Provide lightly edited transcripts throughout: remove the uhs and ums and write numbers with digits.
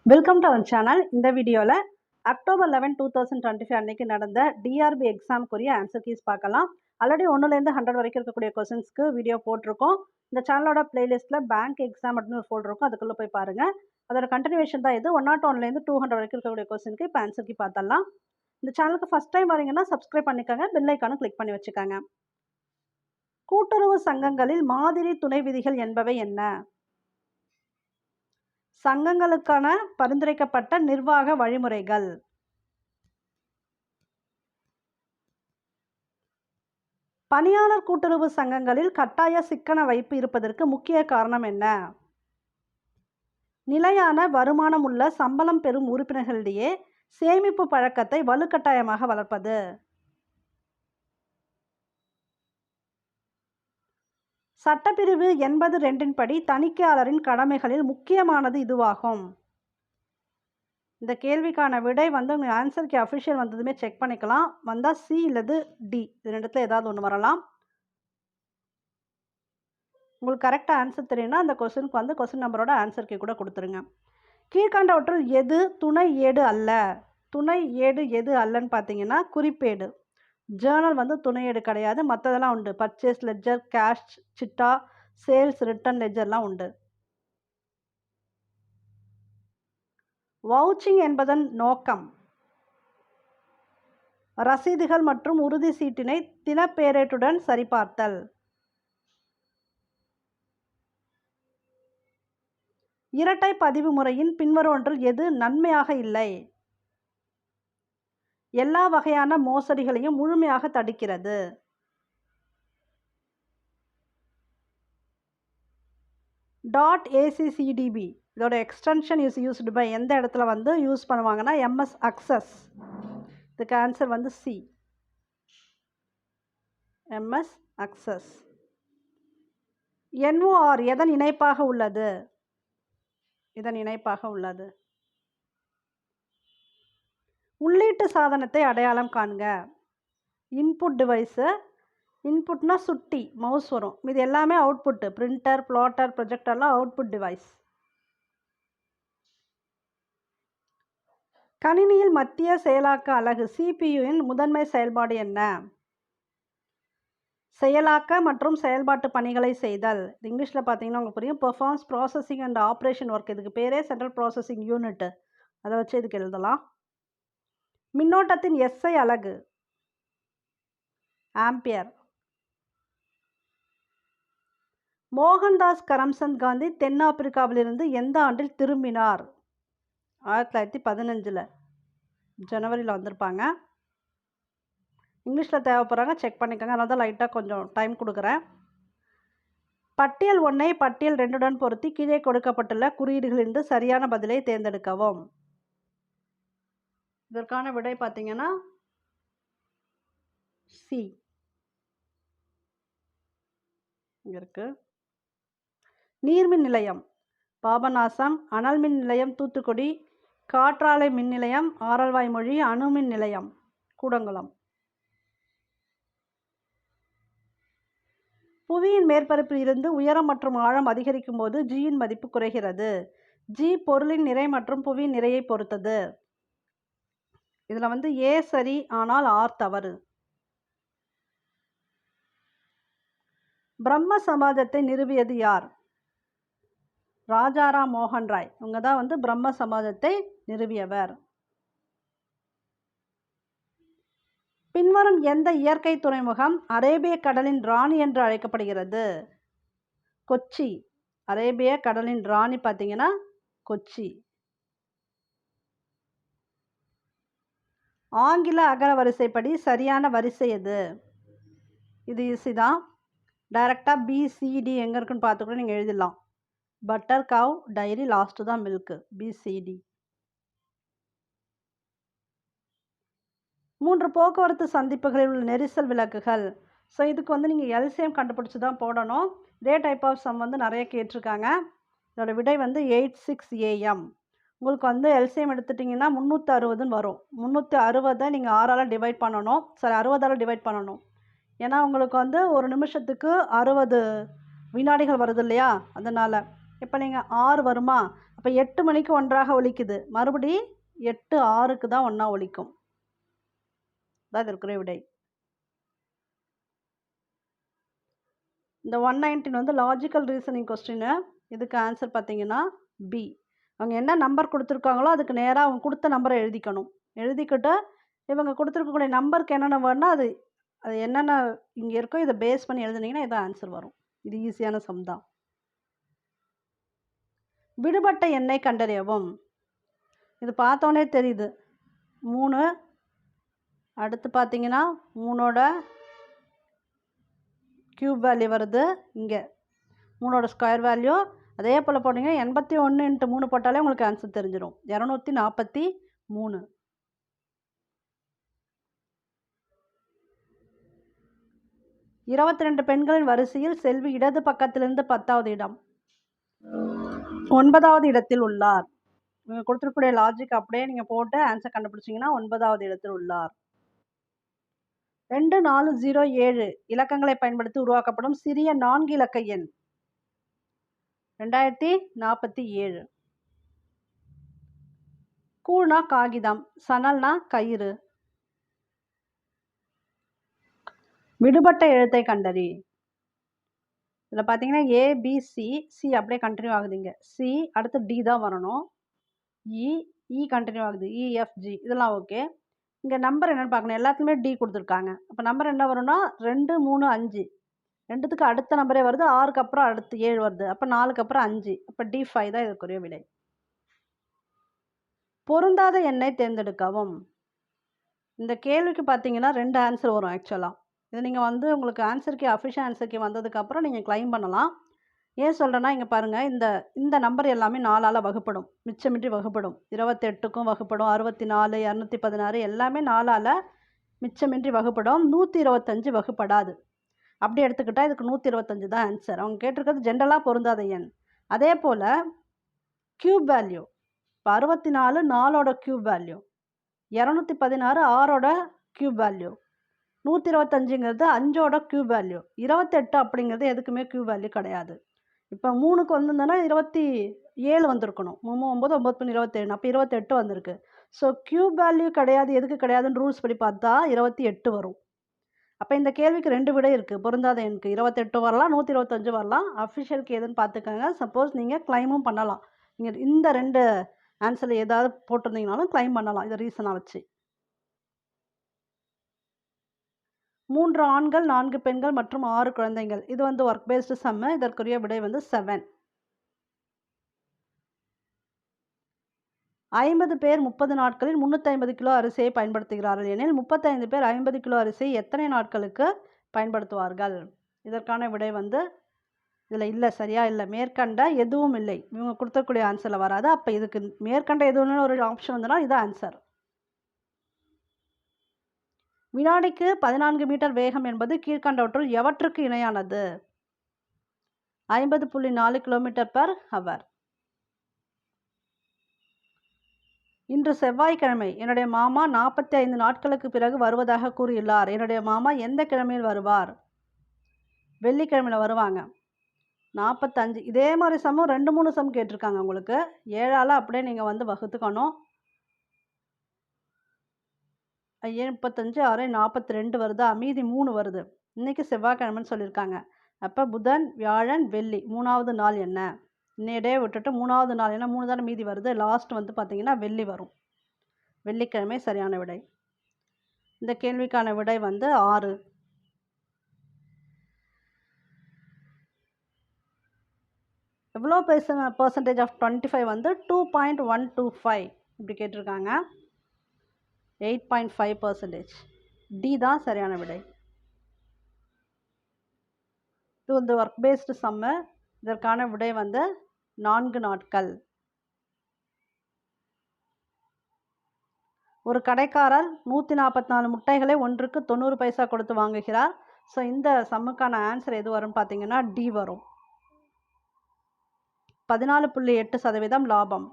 Welcome to our channel. இந்த வீடியோவில் October 11, 2025 அன்னைக்கு நடந்த டிஆர்பி எக்ஸாமுக்குரிய ஆன்சர் கீஸ் பார்க்கலாம். ஆல்ரெடி 1லேருந்து 100 வரைக்கும் இருக்கக்கூடிய கொஸ்டின்ஸ்க்கு வீடியோ போட்டிருக்கோம். இந்த சேனலோட பிளேலிஸ்ட்டில் பேங்க் எக்ஸாம் அப்படின்னு ஒரு ஃபோல்டர் இருக்கும், அதுக்குள்ளே போய் பாருங்கள். அதோட கண்டினியூஷன் தான் இது. 101லேருந்து 200 வரைக்கும் இருக்கக்கூடிய கொஸ்டினுக்கு இப்போ ஆன்சர் கீ பார்த்தலாம். இந்த சேனலுக்கு ஃபஸ்ட் டைம் வரீங்கன்னா சப்ஸ்கிரைப் பண்ணிக்கோங்க, பெல் ஐக்கானும் கிளிக் பண்ணி வச்சுக்கோங்க. கூட்டுறவு சங்கங்களில் மாதிரி துணை விதிகள் என்பவை என்ன? சங்கங்களுக்கான பரிந்துரைக்கப்பட்ட நிர்வாக வழிமுறைகள். பணியாளர் கூட்டுறவு சங்கங்களில் கட்டாய சிக்கன வைப்பு இருப்பதற்கு முக்கிய காரணம் என்ன? நிலையான வருமானம் உள்ள சம்பளம் பெறும் உறுப்பினர்களிடையே சேமிப்பு பழக்கத்தை வலுக்கட்டாயமாக வளர்ப்பது. சட்டப்பிரிவு 82 படி தணிக்கையாளரின் கடமைகளில் முக்கியமானது இதுவாகும். இந்த கேள்விக்கான விடை உங்கள் ஆன்சருக்கு அஃபிஷியல் வந்ததுமே செக் பண்ணிக்கலாம். வந்தால் சி இல்லது டி, இது ரெண்டுத்தில் ஏதாவது ஒன்று வரலாம். உங்களுக்கு கரெக்டாக ஆன்சர் தெரியும்னா அந்த கொஸ்டினுக்கு கொஸ்டின் நம்பரோட ஆன்சர் கீ கூட கொடுத்துருங்க. கீழ்கண்டவற்றுள் எது துணை ஏடு அல்ல? துணை ஏடு எது அல்லன்னு பார்த்தீங்கன்னா குறிப்பேடு. ஜேர்னல் துணை ஏடு கிடையாது, மற்றதெல்லாம் உண்டு. பர்ச்சேஸ் லெட்ஜர், கேஷ் சிட்டா, சேல்ஸ் ரிட்டர்ன் லெட்ஜர்லாம் உண்டு. வவுச்சிங் என்பதன் நோக்கம் ரசீதுகள் மற்றும் உறுதி சீட்டினை தினப்பேரேட்டுடன் சரிபார்த்தல். இரட்டை பதிவு முறையின் பின்வருவொன்றில் எது நன்மையாக இல்லை? எல்லா வகையான மோசடிகளையும் முழுமையாக தடுக்கிறது. .ACCDB இதோட எக்ஸ்டென்ஷன் இஸ் யூஸ்டு பை எந்த இடத்துல யூஸ் பண்ணுவாங்கன்னா MS அக்சஸ். இதுக்கு answer C, MS access. NOR எதன் இணைப்பாக உள்ளது? இதன் இணைப்பாக உள்ளது. உள்ளீட்டு சாதனத்தை அடையாளம் காண்க. Input device. இன்புட்னா சுட்டி மவுஸ் வரும், இது எல்லாமே அவுட்புட்டு. பிரிண்டர், பிளாட்டர், ப்ரொஜெக்டர்லாம் அவுட்புட் டிவைஸ். கணினியில் மத்திய செயலாக்க அலகு CPUவின் முதன்மை செயல்பாடு என்ன? செயலாக்க மற்றும் செயல்பாட்டு பணிகளை செய்தல். இங்கிலீஷில் பார்த்தீங்கன்னா உங்களுக்கு புரியும். Performs processing and operation work. இதுக்கு பேரே சென்ட்ரல் ப்ராசஸிங் யூனிட், அதை வச்சு இதுக்கு எழுதலாம். மின்னோட்டத்தின் SI அலகு ஆம்பியர். மோகன்தாஸ் கரம்சந்த் காந்தி தென்னாப்பிரிக்காவிலிருந்து எந்த ஆண்டில் திரும்பினார்? 1915 ஜனவரியில் வந்திருப்பாங்க. இங்கிலீஷில் தேவைப்படுறாங்க, செக் பண்ணிக்கோங்க, அதனால தான் லைட்டாக கொஞ்சம் டைம் கொடுக்குறேன். பட்டியல் 1ஐ பட்டியல் 2உடன் பொருத்தி கீழே கொடுக்கப்பட்டுள்ள குறியீடுகளிலிருந்து சரியான பதிலை தேர்ந்தெடுக்கவும். இதற்கான விடை பார்த்தீங்கன்னா சி இருக்கு. நீர்மின் நிலையம் பாபநாசம், அனல் மின் நிலையம் தூத்துக்குடி, காற்றாலை மின் நிலையம் ஆரல்வாய்மொழி, அணுமின் நிலையம் கூடங்குளம். புவியின் மேற்பரப்பில் இருந்து உயரம் மற்றும் ஆழம் அதிகரிக்கும் போது ஜியின் மதிப்பு குறைகிறது. ஜி பொருளின் நிறை மற்றும் புவியின் நிறையை பொறுத்தது. இதில் ஏ சரி, ஆனால் ஆர் தவறு. பிரம்ம சமாஜத்தை நிறுவியது யார்? ராஜாராம் மோகன் ராய். இவங்க தான் பிரம்ம சமாஜத்தை நிறுவியவர். பின்வரும் எந்த இயற்கை துறைமுகம் அரேபிய கடலின் ராணி என்று அழைக்கப்படுகிறது? கொச்சி. அரேபிய கடலின் ராணி பார்த்தீங்கன்னா கொச்சி. ஆங்கில அகர வரிசைப்படி சரியான வரிசை எது? இது ஈஸி தான். டைரெக்டாக BCD எங்கே இருக்குன்னு பார்த்துக்கூட நீங்கள் எழுதிடலாம். பட்டர், கவ், டைரி, லாஸ்ட்டு தான் மில்க்கு. BCD. 3 போக்குவரத்து சந்திப்புகளில் உள்ள நெரிசல் விளக்குகள். ஸோ இதுக்கு நீங்கள் LCM கண்டுபிடிச்சி தான் போடணும். இதே டைப் ஆஃப் சம் நிறைய கேட்டிருக்காங்க. இதோட விடை 86 AM. உங்களுக்கு LCM எடுத்துட்டிங்கன்னா 360ன்னு வரும். 360 நீங்கள் 6ஆல் டிவைட் பண்ணணும். சரி, 60ஆல் டிவைட் பண்ணணும். ஏன்னா உங்களுக்கு ஒரு நிமிஷத்துக்கு 60 வினாடிகள் வருது இல்லையா, அதனால் இப்போ நீங்கள் 6 வருமா, அப்போ 8 மணிக்கு ஒன்றாக ஒலிக்குது, மறுபடி 8:06க்கு தான் ஒன்றா ஒலிக்கும். அதான் இருக்கிற விடை. இந்த 119 வந்து லாஜிக்கல் ரீசனிங் கொஸ்டின். இதுக்கு ஆன்சர் பார்த்தீங்கன்னா பி. அவங்க என்ன நம்பர் கொடுத்துருக்காங்களோ அதுக்கு நேராக அவங்க கொடுத்த நம்பரை எழுதிக்கணும். எழுதிக்கிட்டு இவங்க கொடுத்துருக்கக்கூடிய நம்பருக்கு என்னென்ன வேணும்னா அது அது என்னென்ன இங்கே இருக்கோ இதை பேஸ் பண்ணி எழுதுனீங்கன்னா இதான் ஆன்சர் வரும். இது ஈஸியான சம் தான். விடுபட்ட எண்ணை கண்டறியவும். இது பார்த்தோன்னே தெரியுது. 3, அடுத்து பார்த்தீங்கன்னா 3ஓட கியூப் வேல்யூ வருது. இங்கே 3ஓட ஸ்கொயர் வேல்யூ அதே போல் போட்டிங்கன்னா 81 × 3 போட்டாலே உங்களுக்கு ஆன்சர் தெரிஞ்சிடும். 243. 22 பெண்களின் வரிசையில் செல்வி இடது பக்கத்திலிருந்து 10வது இடம், 9வது இடத்தில் உள்ளார். நீங்கள் கொடுத்துருக்கூடிய லாஜிக் அப்படியே நீங்கள் போட்டு ஆன்சர் கண்டுபிடிச்சிங்கன்னா 9வது இடத்தில் உள்ளார். 2407 இலக்கங்களை பயன்படுத்தி உருவாக்கப்படும் சிறிய 4 இலக்க எண் 2047. கூழ்னா காகிதம், சணல்னா கயிறு. விடுபட்ட எழுத்தை கண்டறி. இதில் பார்த்தீங்கன்னா ஏபிசி, சி அப்படியே கண்டினியூ ஆகுதுங்க. சி அடுத்து டி தான் வரணும். இ கண்டினியூ ஆகுது. இஎஃப்ஜி இதெல்லாம் ஓகே. இங்கே நம்பர் என்னென்னு பார்க்கணும். எல்லாத்துலேயுமே டி கொடுத்துருக்காங்க. அப்போ நம்பர் என்ன வரும்னா 2, 3, 5. 2க்கு அடுத்த நம்பரே வருது. 6க்கு அப்புறம் அடுத்து 7 வருது. அப்போ 4க்கு அப்புறம் 5. அப்போ D5 தான் இதுக்குரிய விடை. பொருந்தாத எண்ணை தேர்ந்தெடுக்கவும். இந்த கேள்விக்கு பார்த்தீங்கன்னா 2 ஆன்சர் வரும் ஆக்சுவலாக. இது நீங்கள் வந்து உங்களுக்கு ஆன்சருக்கு அஃபிஷியல் ஆன்சருக்கு வந்ததுக்கப்புறம் நீங்கள் கிளைம் பண்ணலாம். ஏன் சொல்கிறேன்னா இங்கே பாருங்கள், இந்த நம்பர் எல்லாமே 4ஆல் வகுப்படும், மிச்சமின்றி வகுப்படும். 28க்கும் வகுப்படும், 64, 216 எல்லாமே 4ஆல் மிச்சமின்றி வகுப்படும். 125 வகுப்படாது. அப்படி எடுத்துக்கிட்டால் இதுக்கு 125 தான் ஆன்சர். அவங்க கேட்டிருக்கிறது ஜென்ரலாக பொருந்தாத எண். அதே போல் க்யூப் வேல்யூ. இப்போ 64 4ஓட க்யூப் வேல்யூ, 216 6ஓட க்யூப் வேல்யூ, 125ங்கிறது 5ஓட க்யூப் வேல்யூ, 28 அப்படிங்கிறது எதுக்குமே க்யூப் வேல்யூ கிடையாது. இப்போ 3க்கு வந்திருந்தோன்னா 27 வந்திருக்கணும். 3, 9, 9, 27 அப்போ 28 வந்திருக்கு. ஸோ க்யூப் வேல்யூ கிடையாது. எதுக்கு கிடையாதுன்னு ரூல்ஸ் படி பார்த்தா 28 வரும். அப்போ இந்த கேள்விக்கு 2 விடை இருக்குது. பொருந்தாத எண்ணுக்கு 28 வரலாம், 125 வரலாம். அஃபிஷியலுக்கு எதுன்னு பார்த்துக்கோங்க. சப்போஸ் நீங்கள் கிளைமும் பண்ணலாம். நீங்கள் இந்த 2 ஆன்சரில் ஏதாவது போட்டிருந்தீங்கனாலும் கிளைம் பண்ணலாம் இதை ரீசனாக வச்சு. 3 ஆண்கள், 4 பெண்கள் மற்றும் 6 குழந்தைகள். இது வந்து ஒர்க் பேஸ்டு சம்மு. இதற்குரிய விடை வந்து 7. 50 பேர் 30 நாட்களில் 350 கிலோ அரிசியை பயன்படுத்துகிறார்கள் எனில் 35 பேர் 50 கிலோ அரிசியை எத்தனை நாட்களுக்கு பயன்படுத்துவார்கள்? இதற்கான விடை வந்து இதில் இல்லை, சரியா இல்லை. மேற்கண்ட எதுவும் இல்லை. இவங்க கொடுத்தக்கூடிய ஆன்சரில் வராது. அப்போ இதுக்கு மேற்கண்ட எதுவும்னு ஒரு ஆப்ஷன் வந்தனா இது ஆன்சர். வினாடிக்கு 14 மீட்டர் வேகம் என்பது கீழ்கண்டவற்றுள் எவற்றுக்கு இணையானது? 50.4 km/h. இன்று செவ்வாய்க்கிழமை. என்னுடைய மாமா 45 நாட்களுக்கு பிறகு வருவதாக கூறியுள்ளார். என்னுடைய மாமா எந்த கிழமையில் வருவார்? வெள்ளிக்கிழமையில் வருவாங்க. 45. இதே மாதிரி சமம் 2-3 சம் கேட்டிருக்காங்க உங்களுக்கு. 7ஆல் அப்படியே நீங்கள் வந்து வகுத்துக்கணும். 35, 6, 42 வருதா? மீதி 3 வருது. இன்றைக்கி செவ்வாய்க்கிழமைன்னு சொல்லியிருக்காங்க. அப்போ புதன், வியாழன், வெள்ளி 3வது நாள் என்ன? இன்னைய டே விட்டுட்டு 3வது நாள் என்ன? 3 தானே மீதி வருது. லாஸ்ட் வந்து பார்த்திங்கன்னா வெள்ளி வரும். வெள்ளிக்கிழமை சரியான விடை. இந்த கேள்விக்கான விடை வந்து 6. எவ்வளோ பெர்சன்டேஜ் ஆஃப் 25 வந்து 2.125 இப்படி கேட்டிருக்காங்க. 8.5%. டி தான் சரியான விடை. இது வந்து ஒர்க் பேஸ்டு சம்மு. இதற்கான விடை வந்து 4 நாட்கள். ஒரு கடைக்காரர் 144 முட்டைகளை ஒன்றுக்கு 90 பைசா கொடுத்து வாங்குகிறார். ஸோ இந்த சம்முக்கான ஆன்சர் எது வரும்னு பார்த்தீங்கன்னா டி வரும். 14.8% லாபம்.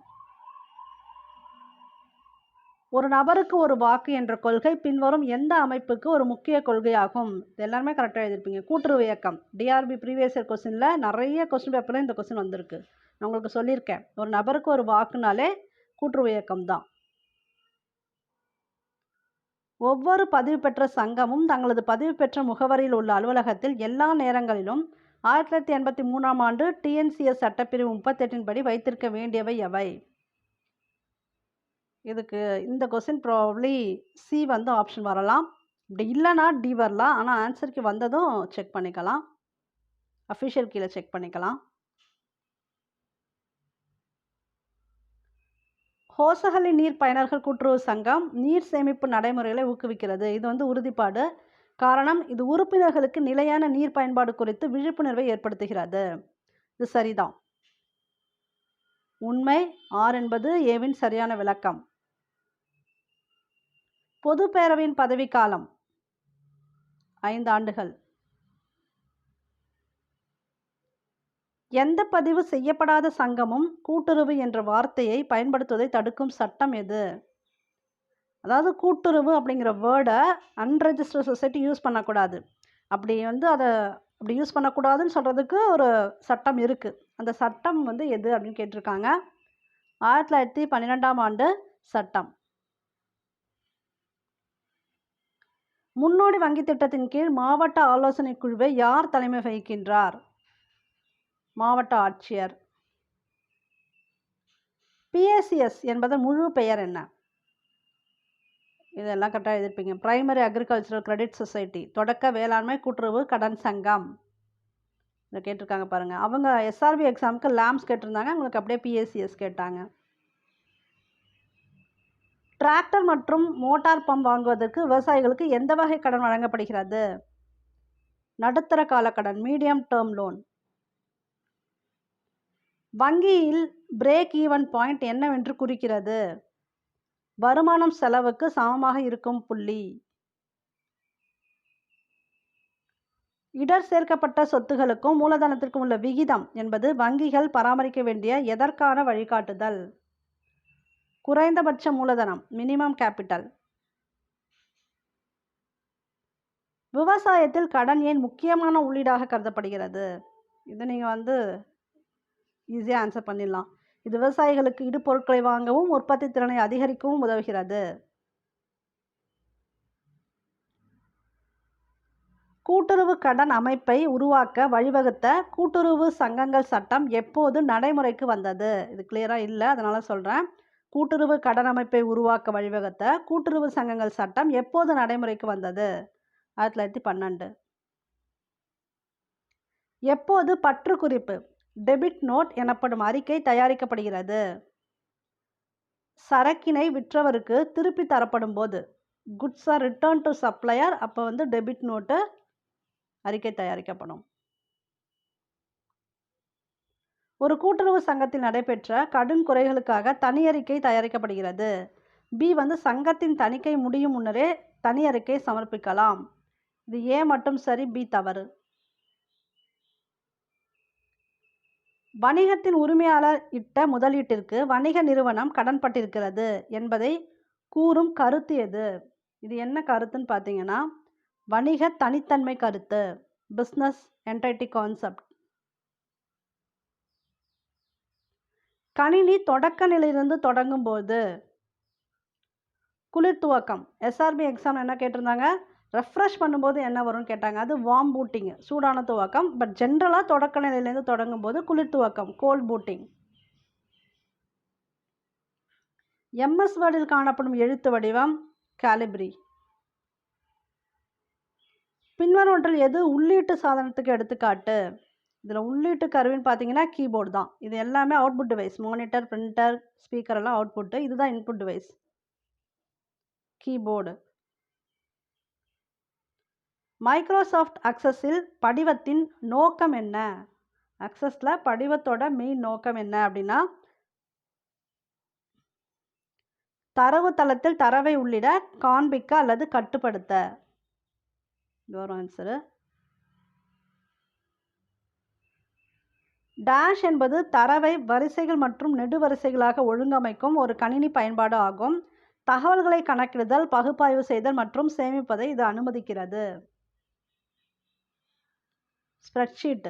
ஒரு நபருக்கு ஒரு வாக்கு என்ற கொள்கை பின்வரும் எந்த அமைப்புக்கு ஒரு முக்கிய கொள்கையாகும்? இது எல்லாருமே கரெக்டாக எழுதியிருப்பீங்க. கூட்டுறவு இயக்கம். டிஆர்பி ப்ரீவியஸ் இயர் கொஸ்டினில் நிறைய கொஸ்டின் பேப்பரில் இந்த கொஸ்டின் வந்திருக்கு. நான் உங்களுக்கு சொல்லியிருக்கேன். ஒரு நபருக்கு ஒரு வாக்குனாலே கூட்டுறவு இயக்கம் தான். ஒவ்வொரு பதிவு பெற்ற சங்கமும் தங்களது பதிவு பெற்ற முகவரியில் உள்ள அலுவலகத்தில் எல்லா நேரங்களிலும் 1983ஆம் ஆண்டு டிஎன்சிஎஸ் சட்டப்பிரிவு 38 படி வைத்திருக்க வேண்டியவை எவை? இதுக்கு இந்த கொஸ்டின் ப்ராபப்ளி சி வந்து ஆப்ஷன் வரலாம். இப்படி இல்லைனா டி வரலாம். ஆனால் ஆன்சருக்கு வந்ததும் செக் பண்ணிக்கலாம். அஃபிஷியல் கீழே செக் பண்ணிக்கலாம். ஹோசகலி நீர் பயனர்கள் கூட்டுறவு சங்கம் நீர் சேமிப்பு நடைமுறைகளை ஊக்குவிக்கிறது. இது வந்து உறுதிப்பாடு. காரணம், இது உறுப்பினர்களுக்கு நிலையான நீர் பயன்பாடு குறித்து விழிப்புணர்வை ஏற்படுத்துகிறது. இது சரிதான். உண்மை. ஆர் என்பது ஏவின் சரியான விளக்கம். பொது பேரவையின் பதவிக்காலம் 5 ஆண்டுகள். எந்த பதிவு செய்யப்படாத சங்கமும் கூட்டுறவு என்ற வார்த்தையை பயன்படுத்துவதை தடுக்கும் சட்டம் எது? அதாவது கூட்டுறவு அப்படிங்கிற வேர்டை அன்ரெஜிஸ்டர்ட் சொசைட்டி யூஸ் பண்ணக்கூடாது. அப்படி வந்து அதை அப்படி யூஸ் பண்ணக்கூடாதுன்னு சொல்கிறதுக்கு ஒரு சட்டம் இருக்குது. அந்த சட்டம் வந்து எது அப்படின்னு கேட்டிருக்காங்க. 1912ஆம் ஆண்டு சட்டம். முன்னோடி வங்கி திட்டத்தின் கீழ் மாவட்ட ஆலோசனை குழுவை யார் தலைமை வகிக்கின்றார்? மாவட்ட ஆட்சியர். பிஏசிஎஸ் என்பதன் முழு பெயர் என்ன? இதெல்லாம் கரெக்டாக எழுதிருப்பீங்க. பிரைமரி அக்ரிகல்ச்சரல் கிரெடிட் சொசைட்டி, தொடக்க வேளாண்மை கூட்டுறவு கடன் சங்கம். இதை கேட்டிருக்காங்க பாருங்கள். அவங்க எஸ்ஆர்பி எக்ஸாமுக்கு லேம்ஸ் கேட்டிருந்தாங்க, உங்களுக்கு அப்படியே பிஏசிஎஸ் கேட்டாங்க. டிராக்டர் மற்றும் மோட்டார் பம்ப் வாங்குவதற்கு விவசாயிகளுக்கு எந்த வகை கடன் வழங்கப்படுகிறது? நடுத்தர கால கடன், மீடியம் டேர்ம் லோன். வங்கியில் பிரேக் ஈவன் பாயிண்ட் என்னவென்று குறிக்கிறது? வருமானம் செலவுக்கு சமமாக இருக்கும் புள்ளி. இடர் சேர்க்கப்பட்ட சொத்துகளுக்கும் மூலதனத்திற்கும் உள்ள விகிதம் என்பது வங்கிகள் பராமரிக்க வேண்டிய எதற்கான வழிகாட்டுதல்? குறைந்தபட்ச மூலதனம், மினிமம் கேபிட்டல். விவசாயத்தில் கடன் ஏன் முக்கியமான உள்ளீடாக கருதப்படுகிறது? இது நீங்கள் வந்து ஈஸியாக ஆன்சர் பண்ணிடலாம். இது விவசாயிகளுக்கு இடுபொருட்களை வாங்கவும் உற்பத்தி திறனை அதிகரிக்கவும் உதவுகிறது. கூட்டுறவு கடன் அமைப்பை உருவாக்க வழிவகுத்த கூட்டுறவு சங்கங்கள் சட்டம் எப்போது நடைமுறைக்கு வந்தது? இது கிளியராக இல்லை, அதனால் சொல்கிறேன். கூட்டுறவு கடன் அமைப்பை உருவாக்க வழிவகுத்த கூட்டுறவு சங்கங்கள் சட்டம் எப்போது நடைமுறைக்கு வந்தது? 1912. எப்போது பற்று குறிப்பு, டெபிட் நோட் எனப்படும் அறிக்கை தயாரிக்கப்படுகிறது? சரக்கினை விற்றவருக்கு திருப்பி தரப்படும் போது, goods are return to supplier, அப்போ வந்து டெபிட் நோட்டு அறிக்கை தயாரிக்கப்படும். ஒரு கூட்டுறவு சங்கத்தில் நடைபெற்ற கடும் குறைகளுக்காக தனி அறிக்கை தயாரிக்கப்படுகிறது. பி வந்து சங்கத்தின் தணிக்கை முடியும் முன்னரே தனி அறிக்கை சமர்ப்பிக்கலாம். இது ஏ மட்டும் சரி, பி தவறு. வணிகத்தின் உரிமையாளர் இட்ட முதலீட்டிற்கு வணிக நிறுவனம் கடன்பட்டிருக்கிறது என்பதை கூறும் கருத்து எது? இது என்ன கருத்துன்னு பார்த்தீங்கன்னா, வணிக தனித்தன்மை கருத்து, பிஸ்னஸ் என்டைட்டி கான்செப்ட். கணினி தொடக்க நிலையிலிருந்து தொடங்கும் போது குளிர் துவக்கம். எஸ்ஆர்பி எக்ஸாம் என்ன கேட்டிருந்தாங்க? ரெஃப்ரெஷ் பண்ணும்போது என்ன வரும்னு கேட்டாங்க. அது வார்ம் பூட்டிங், சூடான துவக்கம். பட் ஜென்ரலாக தொடக்க நிலையிலேருந்து தொடங்கும் போது குளிர் துவக்கம், கோல்ட் பூட்டிங். எம்எஸ் வேர்டில் காணப்படும் எழுத்து வடிவம் காலிப்ரி. பின்வருவற்றில் எது உள்ளீட்டு சாதனத்துக்கு எடுத்துக்காட்டு? இதில் உள்ளீட்டு கருவின்னு பார்த்தீங்கன்னா கீபோர்டு தான். இது எல்லாமே output device. Monitor, printer, speaker எல்லாம் அவுட்புட்டு. இதுதான் இன்புட் டிவைஸ், கீபோர்டு. மைக்ரோசாஃப்ட் அக்சஸில் படிவத்தின் நோக்கம் என்ன? அக்சஸில் படிவத்தோட மெயின் நோக்கம் என்ன அப்படின்னா, தரவு தளத்தில் தரவை உள்ளிட, காண்பிக்க அல்லது கட்டுப்படுத்த. இது ஒரு ஆன்சரு. டேஷ் என்பது தரவை வரிசைகள் மற்றும் நெடுவரிசைகளாக ஒழுங்கமைக்கும் ஒரு கணினி பயன்பாடு ஆகும். தகவல்களை கணக்கிடுதல், பகுப்பாய்வு செய்தல் மற்றும் சேமிப்பதை இது அனுமதிக்கிறது. ஸ்ப்ரெட்ஷீட்.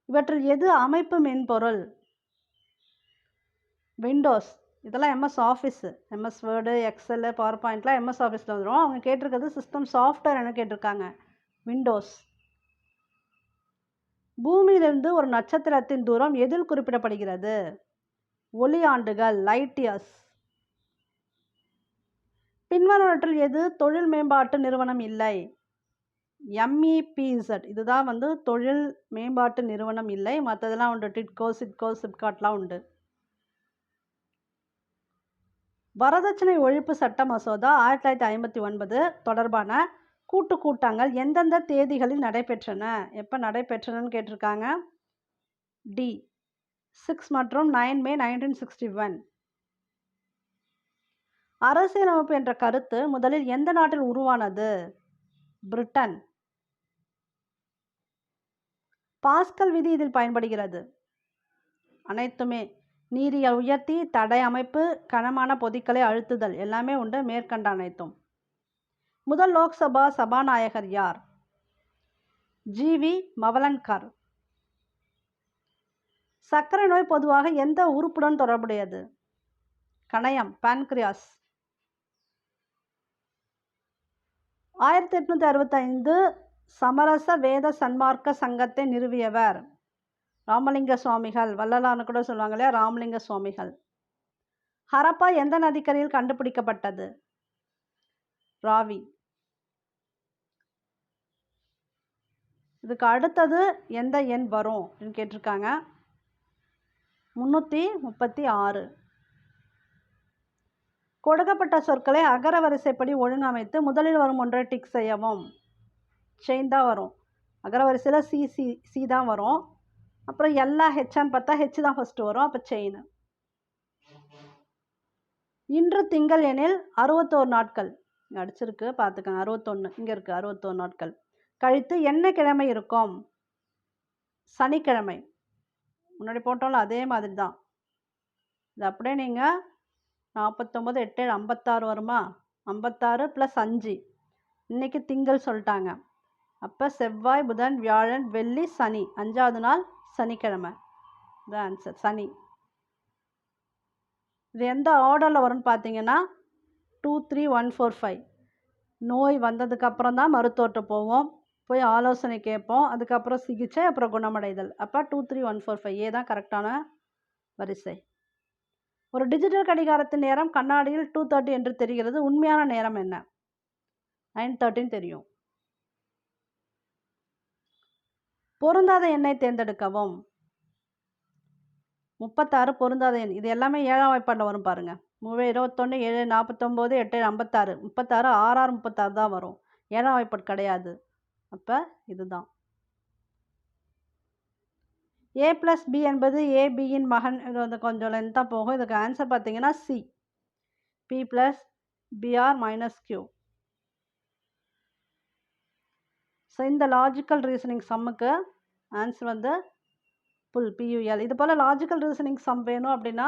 இவற்றில் எது அமைப்பு மென்பொருள்? விண்டோஸ். இதெல்லாம் MS office, MS word, excel, power பாயிண்ட்லாம் எம்எஸ் ஆஃபீஸில் வந்துடும். அவங்க கேட்டிருக்கிறது சிஸ்டம் சாஃப்ட்வேர் என்ன கேட்டிருக்காங்க, விண்டோஸ். பூமியிலிருந்து ஒரு நட்சத்திரத்தின் தூரம் எதில் குறிப்பிடப்படுகிறது? ஒளி ஆண்டுகள், லைட் இயர்ஸ். பின்வருவற்றில் எது தொழில் மேம்பாட்டு நிறுவனம் இல்லை? MEPZ. இதுதான் வந்து தொழில் மேம்பாட்டு நிறுவனம் இல்லை. மற்றதெல்லாம் உண்டு, டிட்கோ, சிட்கோ, சிப்காட்லாம் உண்டு. வரதட்சணை ஒழிப்பு சட்ட மசோதா 1959 தொடர்பான கூட்டங்கள் எந்தெந்த தேதிகளில் நடைபெற்றன? எப்போ நடைபெற்றனன்னு கேட்டிருக்காங்க. டி 6 மற்றும் 9 மே 1961. அரசியலமைப்பு என்ற கருத்து முதலில் எந்த நாட்டில் உருவானது? பிரிட்டன். பாஸ்கல் விதி இதில் பயன்படுகிறது. அனைத்துமே நீரியல் உயர்த்தி, தடை அமைப்பு, கனமான பொதிகளை அழுத்துதல் எல்லாமே உண்டு, மேற்கண்ட அனைத்தும். முதல் லோக்சபா சபாநாயகர் யார்? GV மவலன்கர். சர்க்கரை நோய் பொதுவாக எந்த உறுப்புடன் தொடர்புடையது? கணையம், பான்கிரியாஸ். 1865 சமரச வேத சன்மார்க்க சங்கத்தை நிறுவியவர்? ராமலிங்க சுவாமிகள். வள்ளலார்னு கூட சொல்லுவாங்க இல்லையா, ராமலிங்க சுவாமிகள். ஹரப்பா எந்த நதிக்கரையில் கண்டுபிடிக்கப்பட்டது? ராவி. இதுக்கு அடுத்தது எந்த எண் வரும் அப்படின்னு கேட்டிருக்காங்க. 336. கொடுக்கப்பட்ட சொற்களை அகர வரிசைப்படி ஒழுங்கமைத்து முதலில் வரும் ஒன்றை டிக் செய்யவும். செயின் தான் வரும். அகர வரிசையில் சி தான் வரும். அப்புறம் எல்லா ஹெச்சான்னு பார்த்தா ஹெச் தான் ஃபஸ்ட்டு வரும். அப்போ செயின். இன்று திங்கள் எனில் 61 நாட்கள். இங்கே அடிச்சிருக்கு பார்த்துக்கங்க. 61 இங்கே இருக்குது. 61 நாட்கள் கழித்து என்ன கிழமை இருக்கும்? சனிக்கிழமை. முன்னாடி போட்டோம்ல அதே மாதிரி தான். இது அப்படியே நீங்கள் 49 8 7 56 வருமா? 56 + 5. இன்னைக்கு திங்கள் சொல்லிட்டாங்க. அப்போ செவ்வாய், புதன், வியாழன், வெள்ளி, சனி. 5வது நாள் சனிக்கிழமை. இதுதான் ஆன்சர், சனி. இது எந்த ஆர்டரில் வரும்னு பார்த்தீங்கன்னா 2 3 1 4 5. நோய் வந்ததுக்கப்புறம் தான் மருத்துவர்கிட்ட போவோம், போய் ஆலோசனை கேட்போம், அதுக்கப்புறம் சிகிச்சை, அப்புறம் குணமடைதல். அப்போ 2 3 1 4 5 ஏ தான் கரெக்டான வரிசை. ஒரு டிஜிட்டல் கடிகாரத்தின் நேரம் கண்ணாடியில் 2:30 என்று தெரிகிறது. உண்மையான நேரம் என்ன? 9:13 தெரியும். பொருந்தாத எண்ணை தேர்ந்தெடுக்கவும். 36 பொருந்தாத எண். இது எல்லாமே 7ஆம் வாய்ப்பாடில் வரும் பாருங்க. 3 21 7 49 8 56. 36 6 6 36 தான் வரும். 7ஆம் வாய்ப்பாடு கிடையாது. அப்போ இதுதான். A + B என்பது ABயின் மகன். இது வந்து கொஞ்சம் லென்த்தாக போகும். இதுக்கு ஆன்சர் பார்த்தீங்கன்னா C. P + BR - Q. So இந்த லாஜிக்கல் ரீசனிங் சம்முக்கு ஆன்சர் வந்து புல், PUL. இது போல் லாஜிக்கல் ரீசனிங் சம் வேணும் அப்படின்னா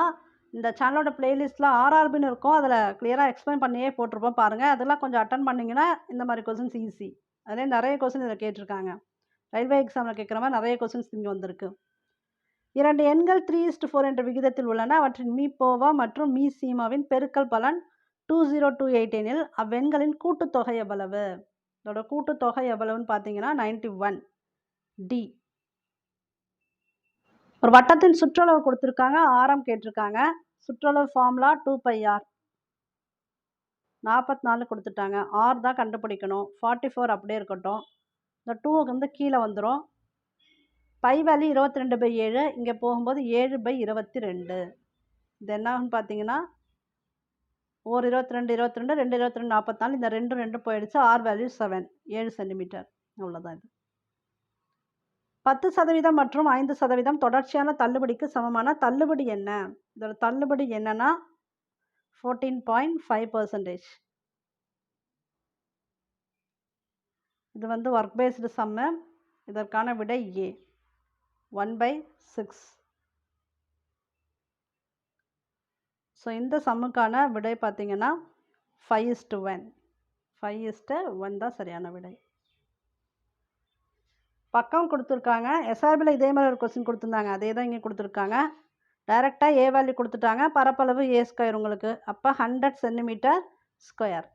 இந்த சேனலோட பிளேலிஸ்ட்டில் RRBன்னு இருக்கும். அதில் கிளியராக எக்ஸ்பிளைன் பண்ணியே போட்டிருப்போம் பாருங்கள். அதெல்லாம் கொஞ்சம் அட்டன் பண்ணிங்கன்னா இந்த மாதிரி கொஸ்டின்ஸ் ஈஸி. அதே நிறைய கொஸ்டின் இதில் கேட்டிருக்காங்க. ரயில்வே எக்ஸாமில் கேட்குற மாதிரி நிறைய கொஸ்டின்ஸ் இங்கே வந்திருக்கு. 2 எண்கள் 3:4 என்ற விகிதத்தில் உள்ளன. அவற்றின் மீப்போவா மற்றும் மீ சீமாவின் பெருக்கல் பலன் 2028 எனில் அவ்வெண்களின் கூட்டுத்தொகை எவ்வளவு? இதோட கூட்டுத்தொகை எவ்வளவுன்னு பார்த்தீங்கன்னா 91. டி. ஒரு வட்டத்தின் சுற்றளவு கொடுத்துருக்காங்க, ஆரம் கேட்டிருக்காங்க. சுற்றளவு ஃபார்முலா 2πr. 44 கொடுத்துட்டாங்க. ஆர் தான் கண்டுபிடிக்கணும். 44 அப்படியே இருக்கட்டும். இந்த 2 வந்து கீழே வந்துடும். Pi value 22/7. இங்கே போகும்போது 7/22. இது என்னாகுன்னு பார்த்தீங்கன்னா 1 22 22 2 22 44. இந்த 2 2 போயிடுச்சு. R value 7 centimetre. அவ்வளோதான். இது 10% மற்றும் 5% தொடர்ச்சியான தள்ளுபடிக்கு சமமான தள்ளுபடி என்ன? இதோட தள்ளுபடி என்னன்னா 14.5%. இது வந்து ஒர்க் பேஸ்டு சம்மு. இதற்கான விடை A 1/6. ஸோ இந்த சம்முக்கான விடை பார்த்தீங்கன்னா 5:1. 5:1 தான் சரியான விடை. பக்கம் கொடுத்துருக்காங்க. எஸ்ஆர்பியில் இதே மாதிரி ஒரு கொஸ்டின் கொடுத்துருந்தாங்க, அதே தான் இங்கே கொடுத்துருக்காங்க. டைரெக்டாக ஏ வேல்யூ கொடுத்துட்டாங்க. பரப்பளவு ஏ ஸ்கொயர் உங்களுக்கு. அப்போ 100 சென்டிமீட்டர் ஸ்கொயர்.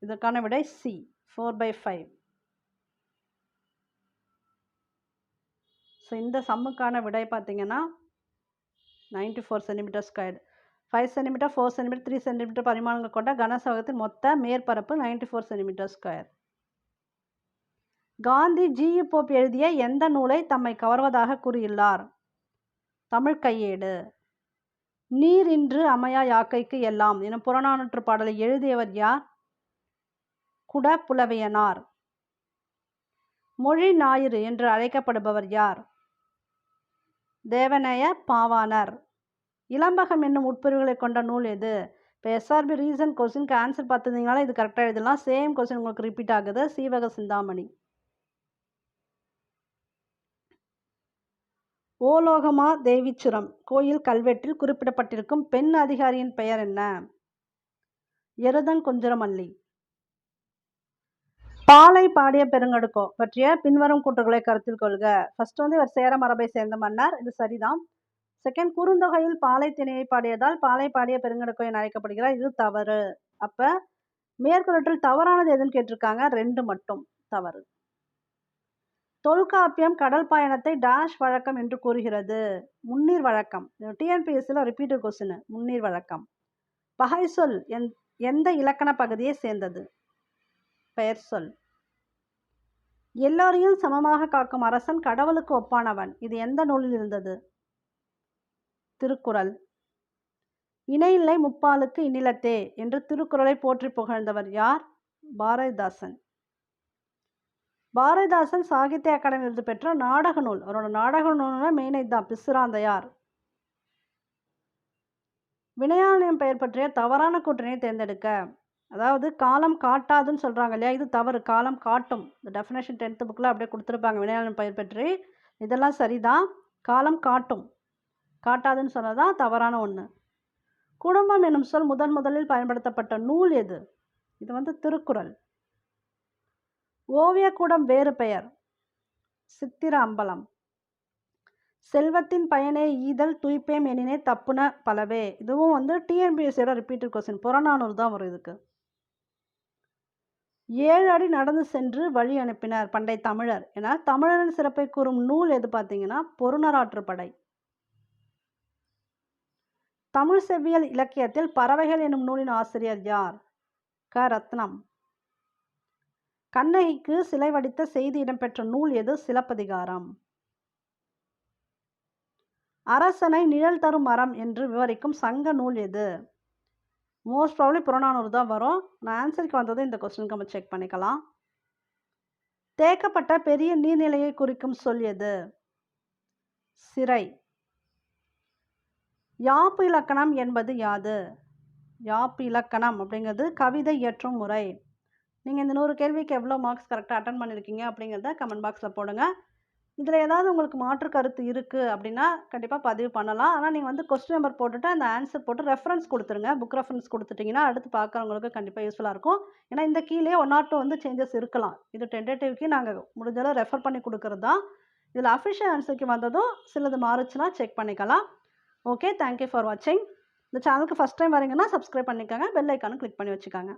இதற்கான விடை சி, 4/5. ஸோ இந்த சம்முக்கான விடை பார்த்தீங்கன்னா 94 centimetre square. 5 centimetre, 4 centimetre, 3 centimetre பரிமாணங்கள் கொண்ட கனசதுரத்தின் மொத்த மேற்பரப்பு 94 centimetre square. Gandhi GU. Pope எழுதிய எந்த நூலை தம்மை கவர்வதாக கூறியுள்ளார்? தமிழ் கையேடு. நீர் இன்று அமையா யாக்கைக்கு எல்லாம் எனும் புறநானூற்று பாடலை எழுதியவர் யார்? குடப்புலவியனார். மொழி ஞாயிறு என்று அழைக்கப்படுபவர் யார்? தேவநேய பாவாணர். இளம்பகம் என்னும் உட்பிரிவுகளை கொண்ட நூல் எது? இப்போ எஸ்ஆர்பி ரீசன் கொஸ்டினுக்கு ஆன்சர் பார்த்துருந்தீங்கனால இது கரெக்டாக எழுதலாம். சேம் கொஸ்டின் உங்களுக்கு ரிப்பீட் ஆகுது. சீவக சிந்தாமணி. ஓலோகமா தேவிச்சுரம் கோயில் கல்வெட்டில் குறிப்பிடப்பட்டிருக்கும் பெண் அதிகாரியின் பெயர் என்ன? எருதங்குஞ்சரமல்லி. பாலை பாடிய பெருங்கடுக்கோ பற்றிய பின்வரும் கூற்றுகளை கருத்தில் கொள்க. ஃபர்ஸ்ட் வந்து இவர் சேர மரபை சேர்ந்த மன்னர், இது சரிதான். செகண்ட், குறுந்தொகையில் பாலை திணையை பாடியதால் பாலை பாடிய பெருங்கடுக்கோ என அழைக்கப்படுகிறார், இது தவறு. அப்ப மேற்கூறற்றில் தவறானது எதுன்னு கேட்டிருக்காங்க, 2 மட்டும் தவறு. தொல்காப்பியம் கடல் பயணத்தை டாஷ் வழக்கம் என்று கூறுகிறது. முன்னீர் வழக்கம். டிஎன்பிஎஸ்சியில் ரிப்பீட்டட் கொஸ்டின், முன்னீர் வழக்கம். பகை சொல் எந்த இலக்கண பகுதியை சேர்ந்தது? பெயர் சொல். எல்லோரையும் சமமாக காக்கும் அரசன் கடவுளுக்கு ஒப்பானவன், இது எந்த நூலில் இருந்தது? திருக்குறள். இணையில்லை முப்பாலுக்கு இந்நிலத்தே என்று திருக்குறளை போற்றி புகழ்ந்தவர் யார்? பாரதிதாசன். பாரதிதாசன் சாகித்ய அகாடமி விருது பெற்ற நாடக நூல், அவரோட நாடக நூல்னா மெயின் இதுதான், பிசுராந்தையார். வினையாளனின் பெயர் பற்றிய தவறான கூற்றினை தேர்ந்தெடுக்க. அதாவது காலம் காட்டாதுன்னு சொல்கிறாங்க இல்லையா, இது தவறு, காலம் காட்டும். இந்த டெஃபினேஷன் 10th புக்கில் அப்படியே கொடுத்துருப்பாங்க வினையாளனின் பெயர் பற்றி. இதெல்லாம் சரிதான். காலம் காட்டும், காட்டாதுன்னு சொன்னதான் தவறான ஒன்று. குடும்பம் என்னும் சொல் முதலில் பயன்படுத்தப்பட்ட நூல் எது? இது வந்து திருக்குறள். ஓவியக்கூடம் வேறு பெயர்? சித்திர அம்பலம். செல்வத்தின் பயனே ஈதல் துய்ப்பேம் எனினே தப்புன பலவே, இதுவும் வந்து டிஎன்பிஎஸ்சியோட ரிப்பீட்டட் கொஸ்டின், புறநானூறு தான் வரும் இதுக்கு. 7 அடி நடந்து சென்று வழி அனுப்பினர் பண்டை தமிழர் என தமிழரின் சிறப்பை கூறும் நூல் எது பார்த்தீங்கன்னா பொருணராற்றுப்படை. தமிழ் செவ்வியல் இலக்கியத்தில் பறவைகள் என்னும் நூலின் ஆசிரியர் யார்? க. ரத்னம். கண்ணகிக்கு சிலை வடித்த செய்தி இடம்பெற்ற நூல் எது? சிலப்பதிகாரம். அரசனை நிழல் தரும் மரம் என்று விவரிக்கும் சங்க நூல் எது? மோஸ்ட் ப்ராபப்லி புறநானூறு தான் வரும். நான் ஆன்சருக்கு வந்தது இந்த கொஸ்டினுக்கு நம்ம செக் பண்ணிக்கலாம். தேக்கப்பட்ட பெரிய நீர்நிலையை குறிக்கும் சொல் எது? சிறை. யாப்பு இலக்கணம் என்பது யாது? யாப்பு இலக்கணம் அப்படிங்கிறது கவிதை இயற்றும் முறை. நீங்கள் இந்த 100 கேள்விக்கு எவ்வளோ மார்க்ஸ் கரெக்டாக அட்டன் பண்ணியிருக்கீங்க அப்படிங்கிறத கமெண்ட் பாக்ஸில் போடுங்க. இதில் ஏதாவது உங்களுக்கு மாற்று கருத்து இருக்குது அப்படின்னா கண்டிப்பாக பதிவு பண்ணலாம். ஆனால் நீங்கள் வந்து கொஸ்டின் நம்பர் போட்டுட்டு அந்த ஆன்சர் போட்டு ரெஃபரன்ஸ் கொடுத்துருங்க. புக் ரெஃபரன்ஸ் கொடுத்துட்டிங்கன்னா அடுத்து பார்க்குறவங்களுக்கு கண்டிப்பாக யூஸ்ஃபுல்லாக இருக்கும். ஏன்னா இந்த கீழே 1 or 2 வந்து சேஞ்சஸ் இருக்கலாம். இது டென்டேட்டிவ்க்கு நாங்கள் முடிஞ்சளவு ரெஃபர் பண்ணி கொடுக்குறது தான். இதில் அஃபிஷியல் ஆன்சருக்கு வந்ததும் சிலது மாறுச்சுன்னா செக் பண்ணிக்கலாம். ஓகே, தேங்க்யூ ஃபார் வாட்சிங். இந்த சேனலுக்கு ஃபஸ்ட் டைம் வரீங்கன்னா சப்ஸ்கிரைப் பண்ணிக்கோங்க, பெல் ஐக்கானும் கிளிக் பண்ணி வச்சுக்கோங்க.